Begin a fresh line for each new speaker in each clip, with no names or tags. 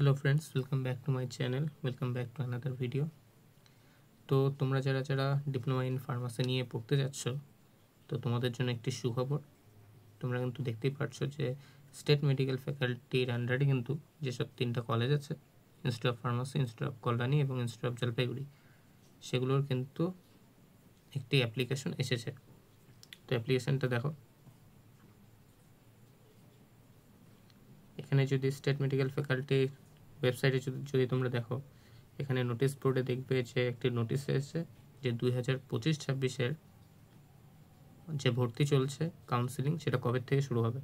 Hello friends, welcome back to my channel, welcome back to another video. তো তোমরা যারা যারা ডিপ্লোমা ইন ফার্মাসি নিয়ে পড়তে যাচ্ছ, তো তোমাদের জন্য একটি সুখবর। তোমরা কিন্তু দেখতেই পাচ্ছ যে স্টেট মেডিকেল ফ্যাকাল্টির আন্ডারে কিন্তু যেসব তিনটা কলেজ আছে, institute of pharmacy, institute of Kalyani এবং ইনস্টিটিউট অফ জলপাইগুড়ি, সেগুলোর কিন্তু একটি অ্যাপ্লিকেশন এসেছে। তো অ্যাপ্লিকেশনটা দেখো, এখানে যদি স্টেট মেডিকেল ফ্যাকাল্টির ওয়েবসাইটে যদি তোমরা দেখো, এখানে নোটিশ বোর্ডে দেখবে যে একটি নোটিশ এসেছে যে 2025-26-এর যে ভর্তি চলছে কাউন্সিলিং, সেটা কবে থেকে শুরু হবে।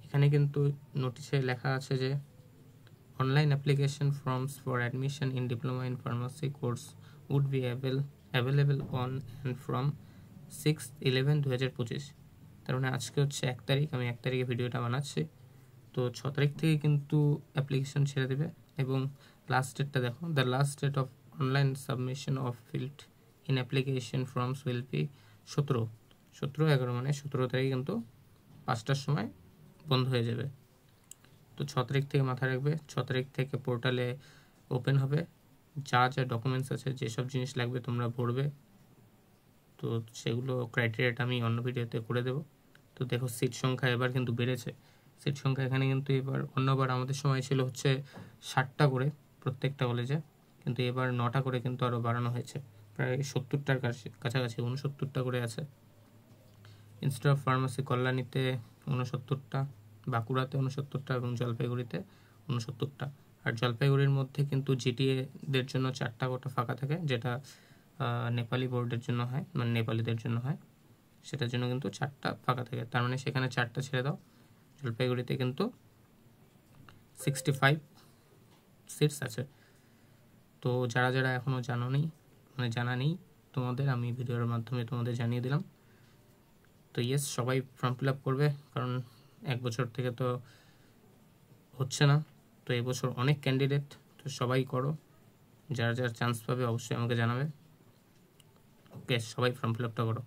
এখানে কিন্তু নোটিশে লেখা আছে যে online application forms for admission in diploma in pharmacy course would be available on and from 6/11/2025। তার মানে আজকে হচ্ছে 1 তারিখ, আমি 1 তারিখে ভিডিওটা বানাচ্ছি। তো 6 তারিখ থেকে কিন্তু অ্যাপ্লিকেশন ছেড়ে দেবে এবং লাস্ট ডেটটা দেখো, the last date of online submission of filled in application forms will be 17/11, মানে 17 তারিখ কিন্তু 5টার সময় বন্ধ হয়ে যাবে। তো 6 তারিখ থেকে মাথায় রাখবে, 6 তারিখ থেকে পোর্টালে ওপেন হবে। যা যা ডকুমেন্টস আছে, যেসব জিনিস লাগবে তোমরা ভরবে, তো সেগুলো ক্রাইটেরিয়াটা আমি অন্য ভিডিওতে করে দেবো। তো দেখো, সিট সংখ্যা এবার কিন্তু বেড়েছে। সিট সংখ্যা এখানে কিন্তু এবার, অন্যবার আমাদের সময় ছিল হচ্ছে 60টা করে প্রত্যেকটা কলেজে, কিন্তু এবার 9টা করে কিন্তু আরও বাড়ানো হয়েছে, প্রায় 70টার কাছাকাছি, 69টা করে আছে। ইনস্টিটিউট অফ ফার্মাসি কল্যাণীতে 69টা, বাঁকুড়াতে 69টা এবং জলপাইগুড়িতে 69টা। আর জলপাইগুড়ির মধ্যে কিন্তু জিটিএদের জন্য 4টা কোটা ফাঁকা থাকে, যেটা নেপালি বোর্ডের জন্য হয়, মানে নেপালিদের জন্য হয়, সেটার জন্য কিন্তু 4টা ফাঁকা থাকে। তার মানে সেখানে 4টা ছেড়ে দাও। জলপাইগুড়িতে কিন্তু 65 সিটস আছে। তো যারা যারা এখনও জানা নেই তোমাদের, আমি ভিডিওর মাধ্যমে তোমাদের জানিয়ে দিলাম। তো ইয়েস, সবাই ফর্ম ফিল আপ করবে, কারণ 1 বছর থেকে তো হচ্ছে না। তো এবছর অনেক ক্যান্ডিডেট, তো সবাই করো, যারা যারা চান্স পাবে অবশ্যই আমাকে জানাবে। ওকে, সবাই ফর্ম ফিল আপটা করো।